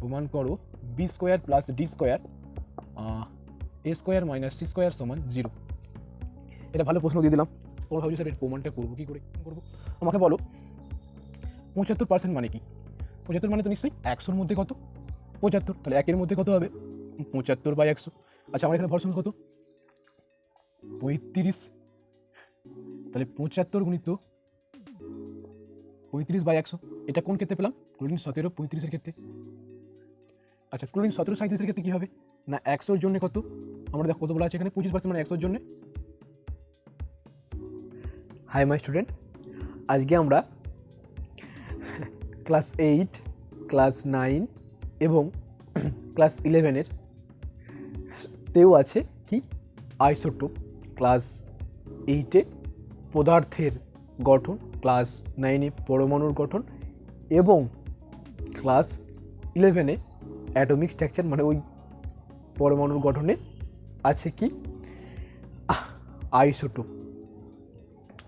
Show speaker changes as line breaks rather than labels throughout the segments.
প্রমাণ করো B square plus D square A square minus C square সমান 0। এটা ভালো প্রশ্ন দিয়ে দিলাম। তোমরা ভাবছি স্যার এর প্রমাণটা করবো কী করে করবো। আমাকে বলো 75% মানে কি? 75 মানে তো নিশ্চয়ই 100-র মধ্যে কত? 75। তাহলে 1-এর মধ্যে কত হবে? 75/100। আচ্ছা আমার এখানে ভর সংখ্যা কত? 35। তাহলে 75 গুণিত 35/100। এটা কোন ক্ষেত্রে পেলাম? ক্লোরিন 17 35-এর ক্ষেত্রে। আচ্ছা ক্লোরিন 17 37-এর ক্ষেত্রে কী হবে না 100-র জন্য কত? আমরা দেখো কত বলা আছে এখানে 25% মানে 100-র জন্য। হাই মাই স্টুডেন্ট, আজকে আমরা ক্লাস 8, ক্লাস 9 এবং ক্লাস 11-এর তেও আছে কি আইসোটোপ। ক্লাস 8-এ পদার্থের গঠন, ক্লাস 9-এ পরমাণুর গঠন এবং ক্লাস 11-এ অ্যাটমিক স্ট্রাকচার মানে ওই পরমাণুর গঠনে আছে কি আইসোটোপ।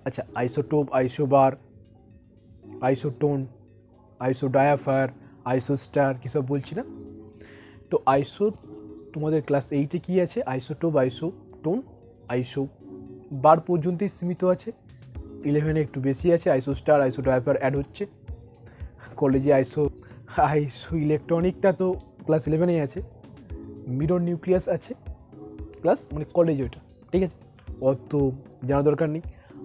আচ্ছা আইসোটোপ, আইসোবার, আইসোটোন, আইসোডায়াফার, আইসোস্টার কী সব বলছি না? তো তোমাদের ক্লাস 8-এ কী আছে? আইসোটোপ, আইসোটোন, আইসোবার পর্যন্তই সীমিত আছে। 11-এ একটু বেশি আছে, আইসোস্টার, আইসোডায়াফার অ্যাড হচ্ছে। কলেজে আইসো ইলেকট্রনিকটা তো ক্লাস 11-এই আছে। মিরর নিউক্লিয়াস আছে ক্লাস মানে কলেজে ওইটা, ঠিক আছে? অত জানা দরকার নেই।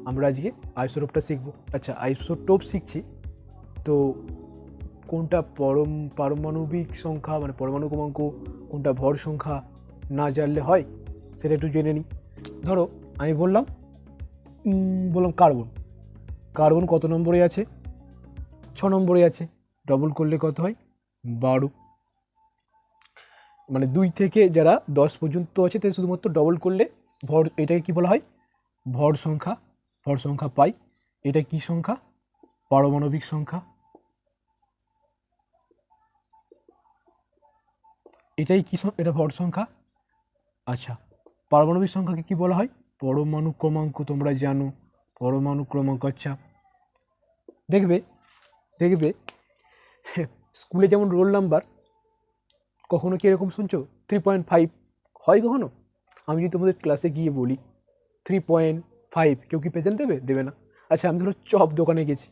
আমরা আজকে আইসোটোপটা শিখব। আচ্ছা আইসোটোপ শিখছি তো কোনটা পারমাণবিক সংখ্যা মানে পরমাণু ক্রমাঙ্ক, কোনটা ভর সংখ্যা না জানলে হয় সেটা একটু জেনে নিই। ধরো আমি বললাম কার্বন কত নম্বরে আছে? 6 নম্বরে আছে। ডবল করলে কত হয়? 12। মানে 2 থেকে যারা 10 পর্যন্ত আছে তাই শুধুমাত্র ডবল করলে ভর, এটাকে কি বলা হয়? ভর সংখ্যা পাই। এটা কি সংখ্যা? পারমাণবিক সংখ্যা। এটাই কি? এটা ভর সংখ্যা। আচ্ছা পারমাণবিক সংখ্যাকে কি বলা হয়? পরমাণু ক্রমাঙ্ক। তোমরা জানো পরমাণু ক্রমাঙ্ক। আচ্ছা দেখবে স্কুলে যেমন রোল নাম্বার কখনো কি এরকম শুনছো 3.5 হয় কখনো? আমি যদি তোমাদের ক্লাসে গিয়ে বলি 3.5, কেউ কি প্রেজেন্ট দেবে না। আচ্ছা আমি ধরো চপ দোকানে গেছি,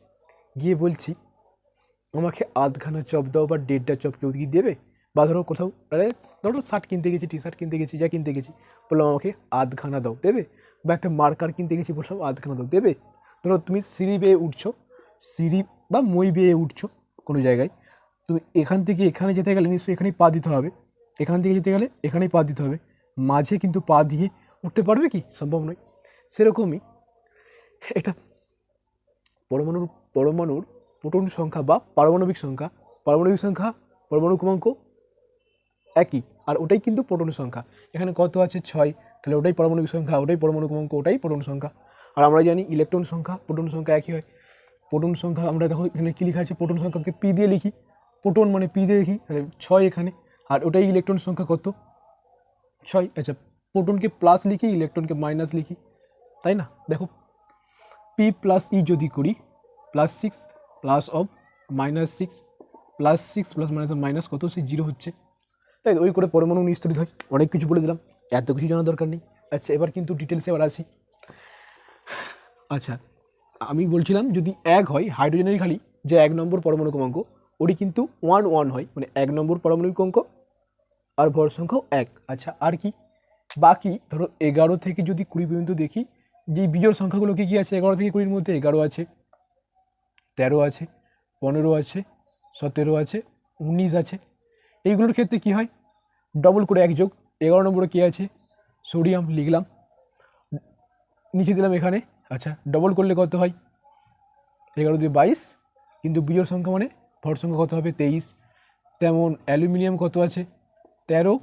গিয়ে বলছি আমাকে আধখানা চপ দাও বা 1.5টা চপ, কেউ কি দেবে? বা ধরো কোথাও ধরো শার্ট কিনতে গেছি, টি শার্ট কিনতে গেছি, যা কিনতে গেছি, বললাম আমাকে আধখানা দাও, দেবে? বা একটা মার্কার কিনতে গেছি, বললাম আধখানা দাও, দেবে? ধরো তুমি সিঁড়ি বেয়ে উঠছো, সিঁড়ি বা মই বেয়ে উঠছো কোনো জায়গায়, তুমি এখান থেকে এখানে যেতে গেলে নিশ্চয়ই এখানেই পা দিতে হবে, এখান থেকে যেতে গেলে এখানেই পা দিতে হবে, মাঝে কিন্তু পা দিয়ে উঠতে পারবে কি? সম্ভব নয়। সেরকমই এটা পরমাণুর প্রোটন সংখ্যা বা পারমাণবিক সংখ্যা, পরমাণু ক্রমাঙ্ক একই, আর ওটাই কিন্তু প্রোটন সংখ্যা। এখানে কত আছে? 6, তাহলে ওটাই পারমাণবিক সংখ্যা, ওটাই পরমাণু ক্রমাঙ্ক, ওটাই প্রোটন সংখ্যা। আর আমরা জানি ইলেকট্রন সংখ্যা প্রোটন সংখ্যা একই হয়। প্রোটন সংখ্যা আমরা দেখো এখানে কী লেখা আছে? প্রোটন সংখ্যাকে পি দিয়ে লিখি, প্রোটন মানে পি দিয়ে লিখি, তাহলে 6 এখানে। আর ওটাই ইলেকট্রন সংখ্যা কত? 6। আচ্ছা প্রোটনকে প্লাস লিখি, ইলেকট্রনকে মাইনাস লিখি, তাই না? দেখো পি প্লাস ই যদি করি, +6 প্লাস অফ -6, +6 প্লাস মাইনাস কত? সেই 0 হচ্ছে, তাই ওই করে পরমাণু নিস্তরিত হয়। অনেক কিছু বলে দিলাম, এত কিছু জানার দরকার নেই। আচ্ছা এবার কিন্তু ডিটেলসে এবার আসি। আচ্ছা আমি বলছিলাম যদি 1 হয় হাইড্রোজেনের খালি যে 1 নম্বর পরমাণু ক্রমাঙ্ক, ওটি কিন্তু 1 হয়, মানে 1 নম্বর পরমাণু ক্রমাঙ্ক আর ভর সংখ্যাও 1। আচ্ছা আর কি বাকি? ধরো 11 থেকে যদি 20 পর্যন্ত দেখি, যে বিজোড় সংখ্যাগুলো কী আছে? 11 থেকে 20-র মধ্যে 11 আছে, 13 আছে, 15 আছে, 17 আছে, 19 আছে। এইগুলোর ক্ষেত্রে কি হয়? ডবল করে 1 যোগ। 11 নম্বরে কী আছে? সোডিয়াম লিখলাম, নিচে দিলাম এখানে। আচ্ছা ডবল করলে কত হয়? 11 দিয়ে 22, কিন্তু বিজোড় সংখ্যা মানে ভর সংখ্যা কত হবে? 23। তেমন অ্যালুমিনিয়াম কত আছে? 13,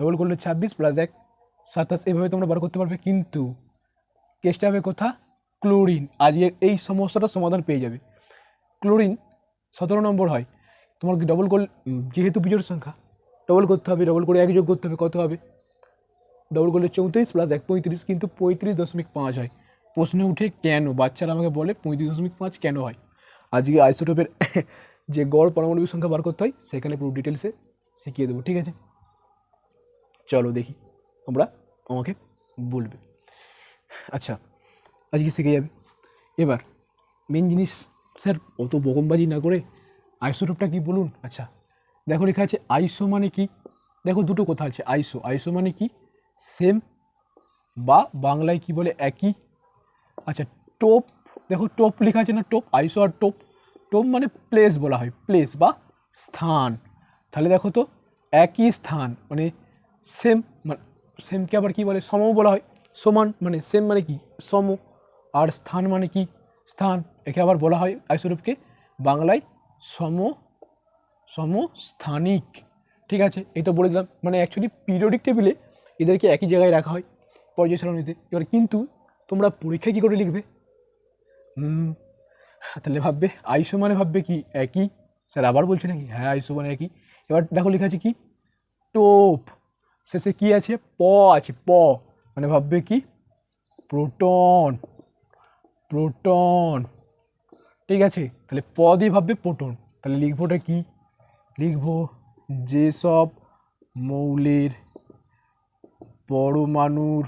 ডবল করলে 26 + 1 27। এভাবে তোমরা বার করতে পারবে, কিন্তু কেসটা হবে কোথা? ক্লোরিন। আজকে এই সমস্যাটার সমাধান পেয়ে যাবে। ক্লোরিন 17 নম্বর হয়, তোমার কি ডবল করলে, যেহেতু বিজোড় সংখ্যা ডবল করতে হবে, ডবল করে 1 যোগ করতে হবে, কত হবে? ডবল করলে 34 + 1 35, কিন্তু 35.5 হয়। প্রশ্ন উঠে কেন? বাচ্চারা আমাকে বলে 35.5 কেন হয়? আজকে আইসোটোপের যে গড় পারমাণবিক সংখ্যা বার করতে হয় সেখানে পুরো ডিটেলসে শিখিয়ে দেবো, ঠিক আছে? চলো দেখি, তোমরা আমাকে বলবে। আচ্ছা, আজকে শিখে যাবে। এবার মেন জিনিস, স্যার অত বকমবাজি না করে আইসোটোপটা কি বলুন। আচ্ছা দেখো লেখা আছে আইসো মানে কি, দেখো দুটো কথা আছে। আইসো, আইসো মানে কি? সেম, বা বাংলায় কি বলে একই। আচ্ছা টোপ, দেখো টোপ লেখা আছে না, টোপ, আইসো আর টোপ। টোপ মানে প্লেস বলা হয়, প্লেস বা স্থান। তাহলে দেখো তো একই স্থান মানে সেম, মানে সেমকে আবার কি বলে, সমও বলা হয়। সমান মানে সেম মানে কি সম, আর স্থান মানে কি স্থান। একে আবার বলা হয় আইসোটোপকে বাংলায় সমস্থানিক, ঠিক আছে? এই তো বলে দিলাম। মানে অ্যাকচুয়ালি পিরিয়ডিক টেবিলে এদেরকে একই জায়গায় রাখা হয় পর্যায় সারণীতে। এবার কিন্তু তোমরা পরীক্ষায় কী করে লিখবে? তাহলে ভাববে আইসো মানে ভাববে কি একই। স্যার আবার বলছে নাকি? হ্যাঁ আইসো মানে একই। এবার দেখো লেখা আছে কি টোপ, শেষে কি আছে প আছে, প মানে ভাববে কি প্রোটন, প্রোটন, ঠিক আছে? তাহলে প দিয়ে ভাববে প্রোটন। তাহলে লিখবোটা কি? লিখবো যেসব মৌলের পরমাণুর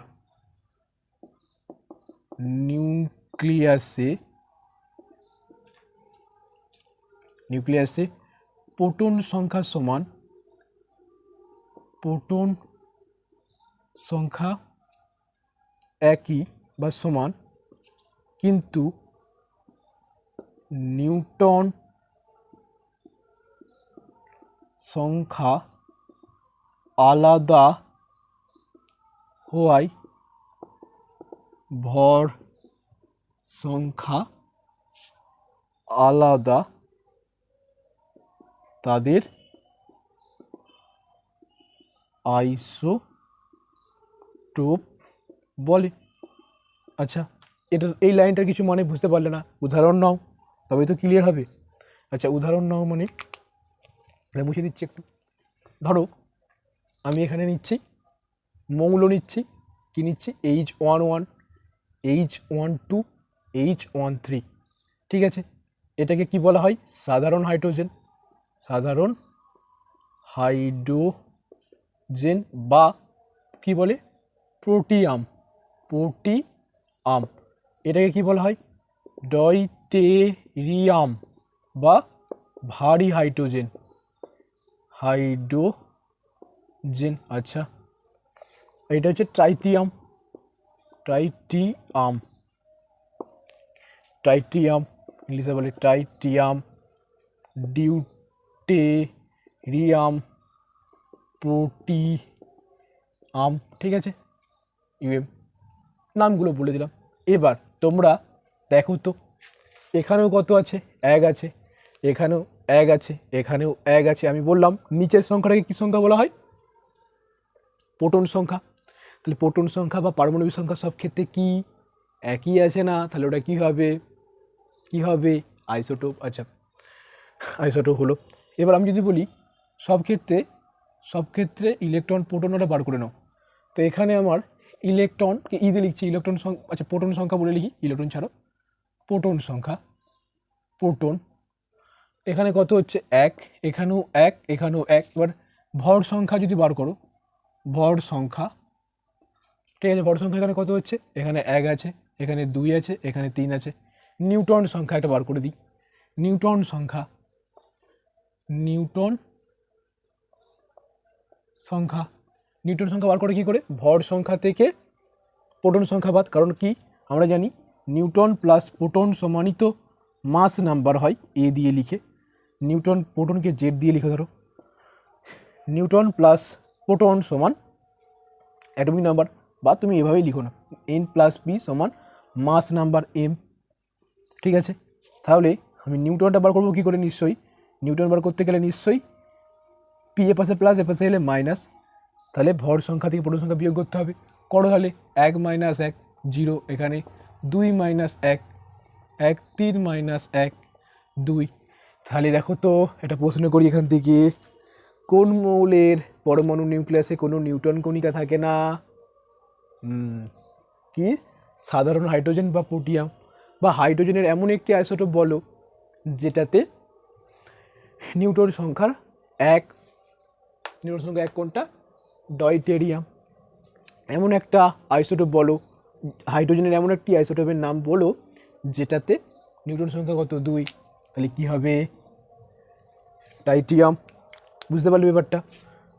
নিউক্লিয়াসে প্রোটন সংখ্যা সমান, প্রোটন সংখ্যা একই বা সমান, কিন্তু নিউটন সংখ্যা আলাদা হওয়ায় ভর সংখ্যা আলাদা, তাদের আইসোটোপ বলে। আচ্ছা এটা, এই লাইনটার কিছু মানে বুঝতে পারলে না, উদাহরণ নাও তবেই তো ক্লিয়ার হবে। আচ্ছা উদাহরণ নাও মানে মুছে দিচ্ছি একটু। ধরো আমি এখানে নিচ্ছি মৌল, নিচ্ছি কি নিচ্ছি H11, H12, H13, ঠিক আছে? এটাকে কি বলা হয়? সাধারণ হাইড্রোজেন, সাধারণ হাইড্রোজেন বা কি বলে প্রোটিয়াম, প্রোটিয়াম। এটাকে কি বলা হয়? ডয়টেরিয়াম বা ভারী হাইড্রোজেন, হাইড্রোজেন। আচ্ছা এটা হচ্ছে ট্রাইটিয়াম, ট্রাইটিয়াম, ট্রাইটিয়াম ইংলিশে বলে ট্রাইটিয়াম, ডিউটেরিয়াম, প্রোটিয়াম, ঠিক আছে? ইউএম নামগুলো বলে দিলাম। এবার তোমরা দেখো তো এখানেও কত আছে? এক আছে, এখানেও এক আছে, এখানেও এক আছে। আমি বললাম নিচের সংখ্যাটাকে কী সংখ্যা বলা হয়? প্রোটন সংখ্যা। তাহলে প্রোটন সংখ্যা বা পারমাণবিক সংখ্যা সব ক্ষেত্রে কি একই আছে না? তাহলে ওটা কী হবে? কী হবে? আইসোটোপ। আচ্ছা আইসোটোপ হলো। এবার আমি যদি বলি সব ক্ষেত্রে ইলেকট্রন প্রোটন ওটা বার করে নাও। তো এখানে আমার ইলেকট্রনকে ই দিয়ে লিখছি, ইলেকট্রন সংখ্যা, আচ্ছা প্রোটন সংখ্যা বলে লিখি, ইলেকট্রন ছাড়ো, প্রোটন সংখ্যা, প্রোটন এখানে কত হচ্ছে? এক, এখানেও এক, এখানেও এক। এবার ভর সংখ্যা যদি বার করো, ভর সংখ্যা, ঠিক আছে? ভর সংখ্যা এখানে কত হচ্ছে? এখানে এক আছে, এখানে দুই আছে, এখানে তিন আছে। নিউটন সংখ্যা একটা বার করে দিই, নিউটন সংখ্যা, নিউটন সংখ্যা, নিউটন সংখ্যা বার করে কী করে? ভর সংখ্যা থেকে প্রোটন সংখ্যা বাদ। কারণ কি আমরা জানি নিউটন প্লাস প্রোটন সমানিত মাস নাম্বার হয় এ দিয়ে লিখে, নিউটন প্রোটনকে জেড দিয়ে লিখে। ধরো নিউটন প্লাস প্রোটন সমান অ্যাটমিক নাম্বার, বা তুমি এভাবেই লিখো না, এন প্লাস পি সমান মাস নাম্বার এম, ঠিক আছে? তাহলে আমি নিউটনটা বার করবো কী করে? নিশ্চয়ই নিউটন বার করতে গেলে নিশ্চয়ই পি এ পাশে প্লাস, এ পাশে এলে মাইনাস, তাহলে ভর সংখ্যা থেকে প্রোটন সংখ্যা বিয়োগ করতে হবে। করো তাহলে এক মাইনাস এক জিরো, এখানে দুই মাইনাস এক, এক তিন মাইনাস এক দুই। তাহলে দেখো তো এটা প্রশ্ন করি এখান থেকে, কোন মৌলের পরমাণু নিউক্লিয়াসে কোনো নিউটন কণিকা থাকে না? কি? সাধারণ হাইড্রোজেন বা প্রোটিয়াম, বা হাইড্রোজেনের এমন একটি আইসোটোপ বলো যেটাতে নিউটন সংখ্যার এক নিউটন সংখ্যা 1 কোনটা? ডয়টেরিয়াম। এমন একটা আইসোটোপ বলো, হাইড্রোজেনের এমন একটি আইসোটোপের নাম বলো যেটাতে নিউটন সংখ্যা কত? 2। তাহলে কি হবে? টাইটিয়াম। বুঝতে পারলে ব্যাপারটা?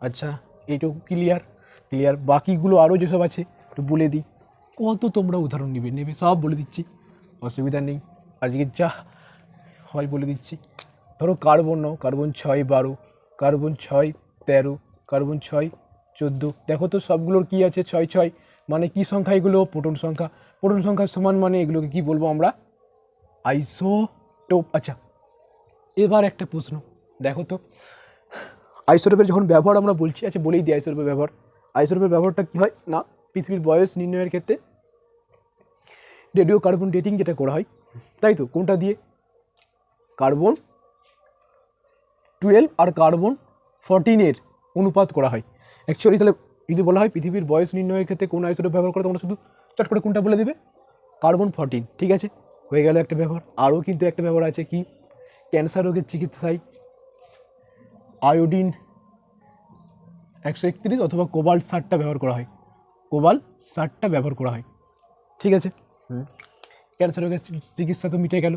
আচ্ছা, এইটুকু ক্লিয়ার? ক্লিয়ার। বাকিগুলো আরও যেসব আছে একটু বলে দিই। কত তোমরা উদাহরণ নেবে সব বলে দিচ্ছি, অসুবিধা নেই। আজকে যা হয় বলে দিচ্ছি। ধরো কার্বন নাও, কার্বন 6 12, কার্বন 6 13, কার্বন 6 14। দেখো তো সবগুলোর কি আছে? 6 6। মানে কি সংখ্যা এগুলো? প্রোটন সংখ্যা। প্রোটন সংখ্যার সমান মানে এগুলোকে কি বলবো আমরা? আইসোটোপ। আচ্ছা, এবার একটা প্রশ্ন দেখো তো, আইসোটোপের যখন ব্যবহার আমরা বলছি, আচ্ছা বলেই দিই আইসোটোপের ব্যবহার। আইসোটোপের ব্যবহারটা কী হয় না, পৃথিবীর বয়স নির্ণয়ের ক্ষেত্রে রেডিও কার্বন ডেটিং যেটা করা হয়, তাই তো? কোনটা দিয়ে? কার্বন 12 আর কার্বন 14 অনুপাত করা হয় অ্যাকচুয়ালি। তাহলে যদি বলা হয় পৃথিবীর বয়স নির্ণয়ের ক্ষেত্রে কোন আইসোটোপ ব্যবহার করে, তোমরা শুধু চট করে কোনটা বলে দেবে? কার্বন 14। ঠিক আছে, হয়ে গেল একটা ব্যবহার। আরও কিন্তু একটা ব্যবহার আছে, কি? ক্যান্সার রোগের চিকিৎসায় আয়োডিন 131 অথবা কোবাল্ট 60টা ব্যবহার করা হয়। কোবাল্ট 60টা ব্যবহার করা হয়। ঠিক আছে, ক্যান্সার রোগের চিকিৎসা তো মিটে গেল।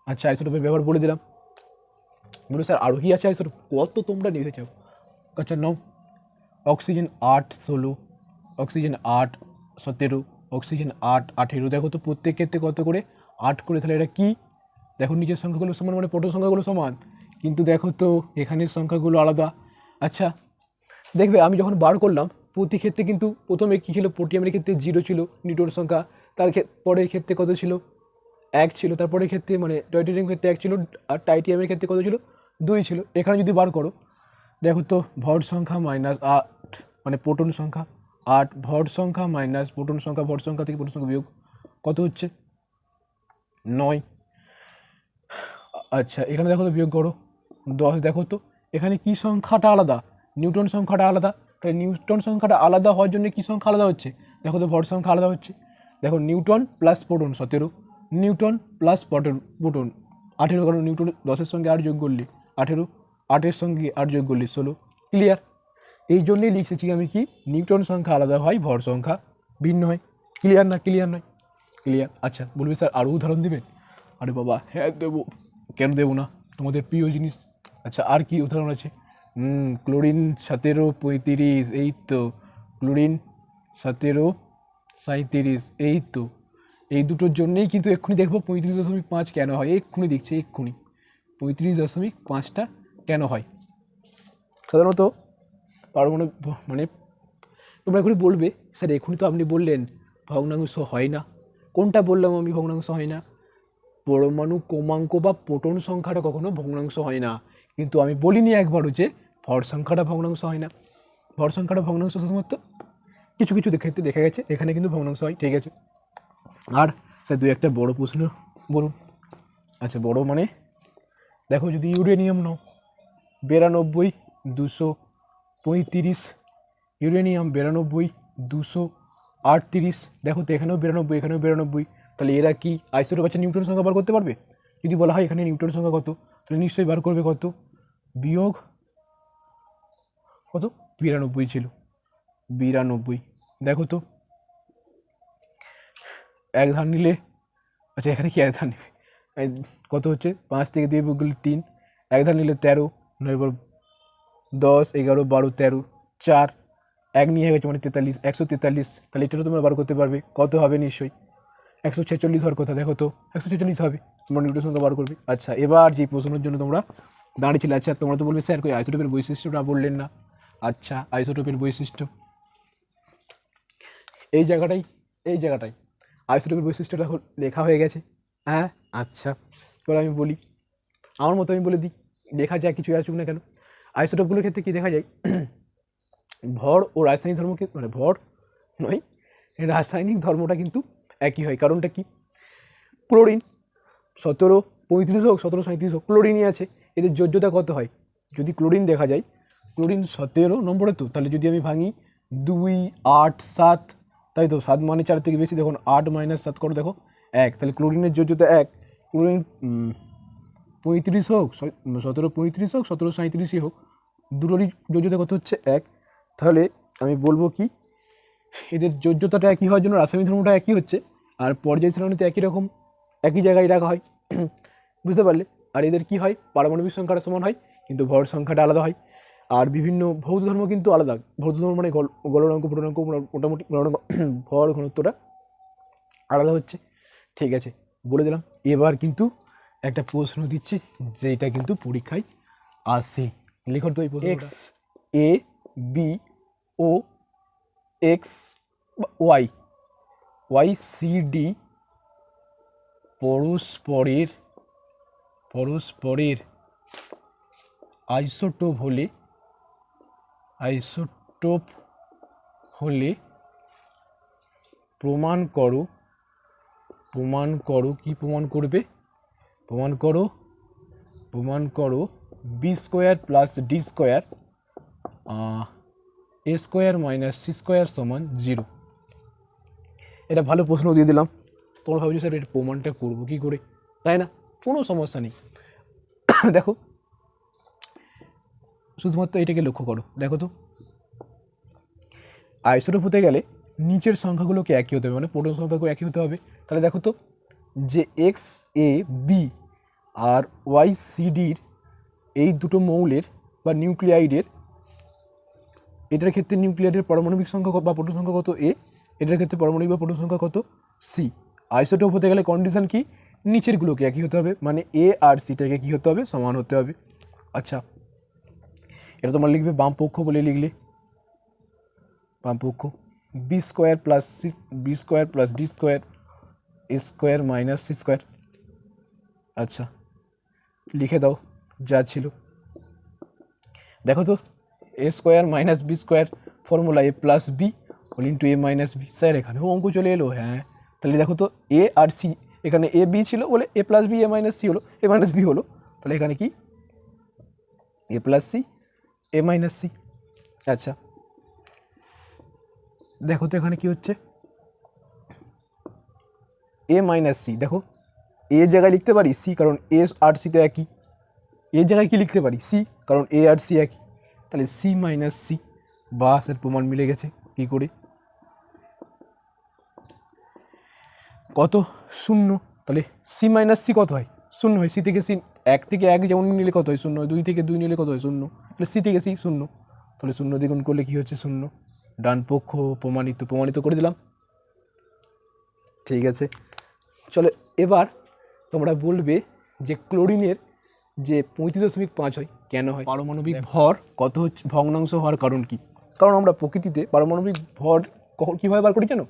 আচ্ছা, আইসোটোপের ব্যবহার বলে দিলাম। বলো স্যার আরও কি আছে আইসোটোপ? কত তোমরা নিতে চাও? আচ্ছা নাও, অক্সিজেন 8 16, অক্সিজেন 8 17, অক্সিজেন 8 18। দেখো তো প্রত্যেক ক্ষেত্রে কত করে? 8 করে। তাহলে এটা কি? দেখো নিচের সংখ্যাগুলো সমান মানে প্রোটন সংখ্যাগুলো সমান, কিন্তু দেখো তো এখানের সংখ্যাগুলো আলাদা। আচ্ছা দেখবে আমি যখন বার করলাম প্রতি ক্ষেত্রে কিন্তু প্রথমে কী ছিল? পোটিয়ামের ক্ষেত্রে 0 ছিল নিউটন সংখ্যা, তার পরের ক্ষেত্রে কত ছিল? 1 ছিল, তারপরের ক্ষেত্রে মানে ডয়টেরিয়ামের ক্ষেত্রে 1 ছিল, আর টাইটিয়ামের ক্ষেত্রে কত ছিল? 2 ছিল। এখানে যদি বার করো দেখো তো ভর সংখ্যা -8 মানে প্রোটন সংখ্যা 8, ভর সংখ্যা মাইনাস প্রোটন সংখ্যা, ভর সংখ্যা থেকে প্রোটন সংখ্যা বিয়োগ কত হচ্ছে? 9। আচ্ছা এখানে দেখো তো বিয়োগ করো 10। দেখো তো এখানে কি সংখ্যাটা আলাদা? নিউটন সংখ্যাটা আলাদা। তাহলে নিউটন সংখ্যাটা আলাদা হওয়ার জন্য কি সংখ্যা আলাদা হচ্ছে? দেখো তো ভর সংখ্যা আলাদা হচ্ছে। দেখো Newton plus proton 17, Newton plus proton 18, কারণ নিউটন 10-এর সঙ্গে 8 যোগ করলে 18, 8-এর সঙ্গে 8 যোগ করলে 16। ক্লিয়ার? এই জন্যই লিখেছি আমি কি, নিউটন সংখ্যা আলাদা হয়, ভর সংখ্যা ভিন্ন হয়। ক্লিয়ার না? ক্লিয়ার নয়? ক্লিয়ার। আচ্ছা বলবি স্যার আরও উদাহরণ দেবেন? আরে বাবা হ্যাঁ দেবো, কেন দেবো না, তোমাদের প্রিয় জিনিস। আচ্ছা আর কি উদাহরণ আছে? ক্লোরিন 17 35, এই তো ক্লোরিন 17 37, এই তো। এই দুটোর জন্যেই কিন্তু এক্ষুনি দেখবো 35.5 কেন হয়, এক্ষুনি দেখছি, এক্ষুনি 35.5টা কেন হয়। সাধারণত পারমাণবিক মানে তোমরা এখনই বলবে স্যার এখনই তো আপনি বললেন ভগ্নাংশ হয় না। কোনটা বললাম আমি ভগ্নাংশ হয় না? পরমাণু ক্রমাঙ্ক বা প্রোটন সংখ্যাটা কখনো ভগ্নাংশ হয় না। কিন্তু আমি বলিনি একবারও যে ভর সংখ্যাটা ভগ্নাংশ হয় না। ভর সংখ্যাটা ভগ্নাংশ শুধুমাত্র কিছু কিছু ক্ষেত্রে দেখা গেছে, এখানে কিন্তু ভগ্নাংশ হয়। ঠিক আছে, আর স্যার 2-1টা বড় প্রশ্ন বলুন। আচ্ছা বড় মানে দেখো যদি ইউরেনিয়াম নাও 92 235, ইউরেনিয়াম 92 238। দেখো তো এখানেও 92, এখানেও 92। তাহলে এরা কি আইসোটোপ আছে? নিউটন সংখ্যা বার করতে পারবে? যদি বলা হয় এখানে নিউটন সংখ্যা কত, তাহলে নিশ্চয়ই বার করবে কত? বিয়োগ কত? 92 ছিল, 92। দেখো তো এক ধার নিলে, আচ্ছা এখানে কি এক ধার নেবে? কত হচ্ছে? 5 থেকে 2 বিয়োগ করলে 3, এক ধার নিলে 13, 10 11 12 13, 4 এক নিয়ে গেছে মানে 43, 143। তাহলে এটাও তোমরা বার করতে পারবে। কত হবে? নিশ্চয়ই 146 হওয়ার কথা। দেখো তো 146 হবে, তোমরা নিউটন সংখ্যা বার করবে। আচ্ছা এবার যে প্রশ্নের জন্য তোমরা দাঁড়িয়েছিলে, আচ্ছা তোমরা তো বলবে স্যার কই আইসোটোপের বৈশিষ্ট্যটা বললেন না। আচ্ছা আইসোটোপের বৈশিষ্ট্য এই জায়গাটাই আইসোটোপের বৈশিষ্ট্যটা লেখা হয়ে গেছে। হ্যাঁ আচ্ছা এবার আমি বলি, আমার মতো আমি বলে দিই, দেখা যায় কিছু আসুক না কেন। আইসোটোপগুলোর ক্ষেত্রে কী দেখা যায়? ভর ও রাসায়নিক ধর্ম, মানে ভর নয়, রাসায়নিক ধর্মটা কিন্তু একই হয়। কারণটা কি? ক্লোরিন 17 35 হোক 17 37 হোক, ক্লোরিনই আছে, এদের যোজ্যতা কত হয়? যদি ক্লোরিন দেখা যায়, ক্লোরিন 17 নম্বরে তো, তাহলে যদি আমি ভাঙি 2 8 7, তাই তো 7 মানে 4 থেকে বেশি, দেখুন 8 - 7 করো, দেখো 1। তাহলে ক্লোরিনের যোজ্যতা 1। ক্লোরিন 35 হোক 17 35 হোক 17 37 হোক, দুটোরই যোজ্যতা কত হচ্ছে 1। তাহলে আমি বলবো কি এদের যোজ্যতাটা একই হওয়ার জন্য রাসায়নিক ধর্মটা একই হচ্ছে, আর পর্যায় সারণীতে একই রকম একই জায়গায় রাখা হয়। বুঝতে পারলে? আর এদের কি হয়, পারমাণবিক সংখ্যাটা সমান হয় কিন্তু ভর সংখ্যাটা আলাদা হয়। আর বিভিন্ন ভৌত ধর্ম কিন্তু আলাদা। ভৌত ধর্ম মানে গলনাঙ্ক প্রণাঙ্ক মোটামুটি ভর ঘনত্বটা আলাদা হচ্ছে। ঠিক আছে, বলে দিলাম। এবার কিন্তু একটা প্রশ্ন দিচ্ছি যেটা কিন্তু পরীক্ষায় আসে। লিখো তো এই প্রশ্ন, এক্স এ বি ও X Y Y C D পরস্পরের আইসোটোপ হলে প্রমাণ করো কি প্রমাণ করবে? প্রমাণ করো B square plus D square A square minus C square সমান 0। এটা ভালো প্রশ্ন দিয়ে দিলাম। তোমরা ভাবছো স্যার এটা প্রমাণটা করবো কী করে, তাই না? কোনো সমস্যা নেই। দেখো শুধুমাত্র এটাকে লক্ষ্য করো, দেখো তো আইসোটোপ হতে গেলে নিচের সংখ্যাগুলোকে একই হতে হবে, মানে প্রোটন সংখ্যাগুলো একই হতে হবে। তাহলে দেখো তো যে x A B R Y C ডির এই দুটো মৌলের বা নিউক্লিয়াইডের, এটার ক্ষেত্রে নিউক্লিয়াইডের পারমাণবিক সংখ্যা বা প্রোটন সংখ্যা কত এ, এটার ক্ষেত্রে পারমাণবিক বা প্রোটন সংখ্যা কত সি। আইসোটোপ হতে গেলে কন্ডিশন কি, নিচেরগুলোকে একই হতে হবে, মানে এ আর সিটাকে কী হতে হবে, সমান হতে হবে। আচ্ছা, এটা তোমরা লিখবে বাম পক্ষ বলে লিখলে, বাম পক্ষ B square plus D square A square minus C square. আচ্ছা, লিখে দাও যা ছিল। দেখো তো A square minus B square formula A plus B whole into A minus B. Sir এখানেও অঙ্ক চলে এলো। হ্যাঁ, তাহলে দেখো তো এ আর সি, এখানে এ বি ছিল বলে এ plus B A minus C হলো, এ মাইনাস বি হলো। তাহলে এখানে কি এ প্লাস সি এ মাইনাস সি। আচ্ছা, দেখো তো এখানে কি হচ্ছে এ মাইনাস সি। দেখো এ জায়গায় লিখতে পারি সি, কারণ এ আর সি তো একই। এর জায়গায় কি লিখতে পারি সি, কারণ এ আর সি একই। তাহলে সি মাইনাস সি, বাস এর প্রমাণ মিলে গেছে। কি করে, কত 0। তাহলে সি মাইনাস সি কত হয়, 0 হয়। সি থেকে সি, 1 থেকে 1 যেমন নিলে কত হয় 0 হয়, 2 থেকে 2 নিলে কত হয় 0। তাহলে সি থেকে সি 0, তাহলে 0 দ্বিগুণ করলে কি হচ্ছে 0। ডান পক্ষ প্রমাণিত করে দিলাম। ঠিক আছে, চলো এবার তোমরা বলবে যে ক্লোরিনের যে 35.5 হয় কেন হয়? পারমাণবিক ভর কত হচ্ছে, ভগ্নাংশ হওয়ার কারণ কি? কারণ আমরা প্রকৃতিতে পারমাণবিক ভর কীভাবে বার করি জানো?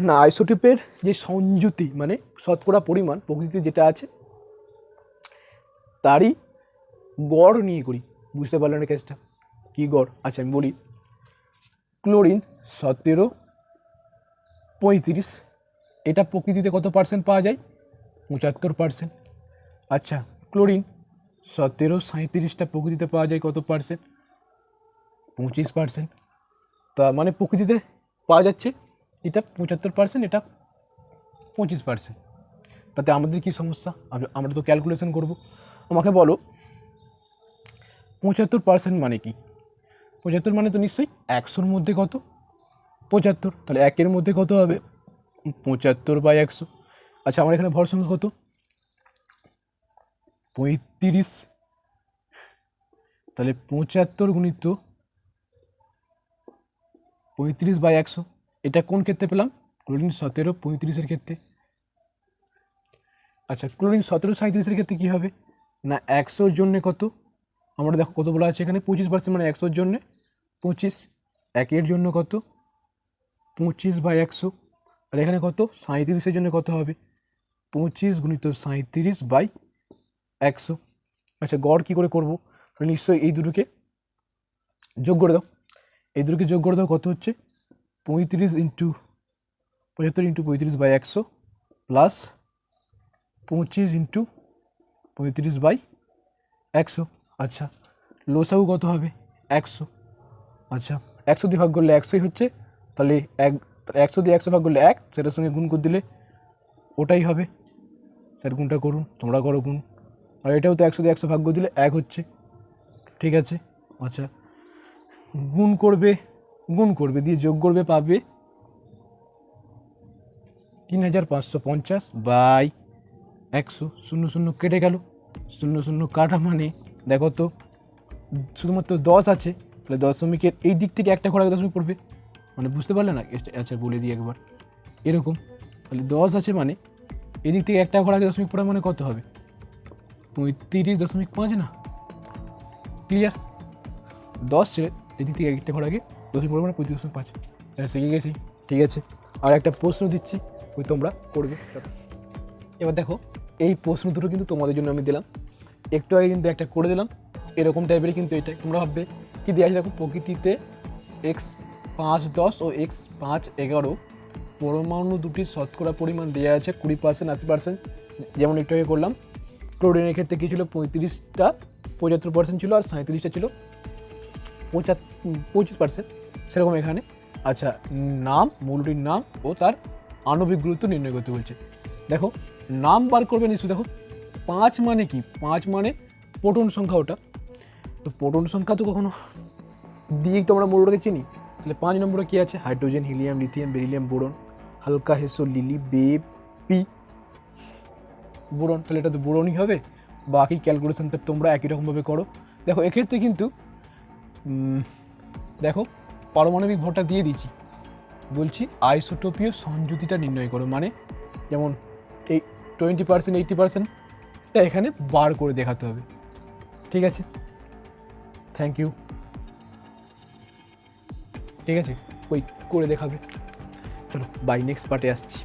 না, আইসোটোপের যে সংযুতি মানে শতকরা পরিমাণ প্রকৃতিতে যেটা আছে তারই গড় নিয়ে করি। বুঝতে পারলেন না কেসটা? কী গড়? আচ্ছা আমি বলি, ক্লোরিন 17.35, এটা প্রকৃতিতে কত পার্সেন্ট পাওয়া যায়? 75%। আচ্ছা, ক্লোরিন 17.37টা প্রকৃতিতে পাওয়া যায় কত পার্সেন্ট? 25%। তা মানে প্রকৃতিতে পাওয়া যাচ্ছে এটা 75%, এটা 25%। তাতে আমাদের কি সমস্যা? আমরা তো ক্যালকুলেশন করব। আমাকে বলো 75% মানে কি? 75 মানে তো নিশ্চয়ই 100-র মধ্যে কত? 75। তাহলে 1-এর মধ্যে কত হবে? 75/100। আচ্ছা, আমার এখানে ভর সংখ্যা কত? 35। তাহলে 75 গুণিত 35/100। এটা কোন ক্ষেত্রে পেলাম? ক্লোরিন 17.35-এর ক্ষেত্রে। আচ্ছা, ক্লোরিন 17.37-এর ক্ষেত্রে কী হবে না, 100-র জন্যে কত? আমরা দেখো কত বলা আছে এখানে 25%, মানে 100-র জন্যে 25। 1-এর জন্য কত? 25/100। আর এখানে কত? 37-এর জন্য কত হবে? 25 গুণিত 37/100। আচ্ছা, গড় কী করে করবো? তাহলে নিশ্চয়ই এই দুটোকে যোগ করে দাও। এই দুটোকে যোগ করে দাও, কত হচ্ছে? 75 ইন্টু 35/100 প্লাস 25 ইন্টু 35/100। আচ্ছা, লসাগু কত হবে? 100। আচ্ছা, 100 দিয়ে ভাগ করলে 100ই হচ্ছে। তাহলে 100 দিয়ে 100 ভাগ করলে 1, সেটার সঙ্গে গুণ করে দিলে ওটাই হবে। স্যার গুণটা করুন, তোমরা করো গুণ। আর এটাও তো 100 দিয়ে 100 ভাগ করে দিলে 1 হচ্ছে। ঠিক আছে। আচ্ছা, গুণ করবে দিয়ে যোগ করবে, পাবে 3550 বাই 100, 0 0 কেটে গেল, 0 0 কাটা মানে দেখো তো শুধুমাত্র 10 আছে, তাহলে দশমিকের এই দিক থেকে একটা ঘোরা দশমিক পড়বে, মানে বুঝতে পারলে না? আচ্ছা বলে দিই একবার, এরকম, তাহলে 10 আছে মানে এই দিক থেকে একটা ঘোরা দশমিক পড়া মানে কত হবে? 35.5 না? ক্লিয়ার? 10 এদিক থেকে একটা ঘোরা আগে দশমিক পড়বে মানে 35.5, শিখে গেছি। ঠিক আছে, আর একটা প্রশ্ন দিচ্ছি, ওই তোমরা করবে। এবার দেখো, এই প্রশ্ন দুটো কিন্তু তোমাদের জন্য আমি দিলাম, একটু আগে কিন্তু একটা করে দিলাম এরকম টাইপের, কিন্তু এটা তোমরা ভাববে কি দেওয়া আছে, দেখো প্রকৃতিতে x510 ও x511 পরমাণু দুটির শতকরা পরিমাণ দেওয়া আছে 20%, 80%, যেমন একটু আগে করলাম। ক্লোরিনের ক্ষেত্রে কী ছিল, 35টা 75% ছিল, আর 37টা ছিল 25%, সেরকম এখানে। আচ্ছা, নাম, মৌলটির নাম ও তার আণবিক গুরুত্ব নির্ণয় করতে বলছে। দেখো নাম বার করবে নিশ্চয়। দেখো 5 মানে কি, 5 মানে প্রোটন সংখ্যা, ওটা তো প্রোটন সংখ্যা তো কখনো দিয়েই তো আমরা মৌলটাকে চিনি। তাহলে 5 নম্বরে কী আছে, hydrogen, helium, lithium, beryllium, boron, হালকা হেসো, লিলি, বেপি, বোরন, তাহলে এটা তো বোরনই হবে। বাকি ক্যালকুলেশনটা তোমরা একই রকমভাবে করো। দেখো এক্ষেত্রে কিন্তু দেখো পারমাণবিক ভরটা দিয়ে দিচ্ছি, বলছি আইসোটোপীয় সংযুতিটা নির্ণয় করো, মানে যেমন এই 20%, 80%টা এখানে বার করে দেখাতে হবে। ঠিক আছে, থ্যাংক ইউ। ঠিক আছে, ওই করে দেখাবে। চলো বাই, নেক্সট পার্টে আসছি।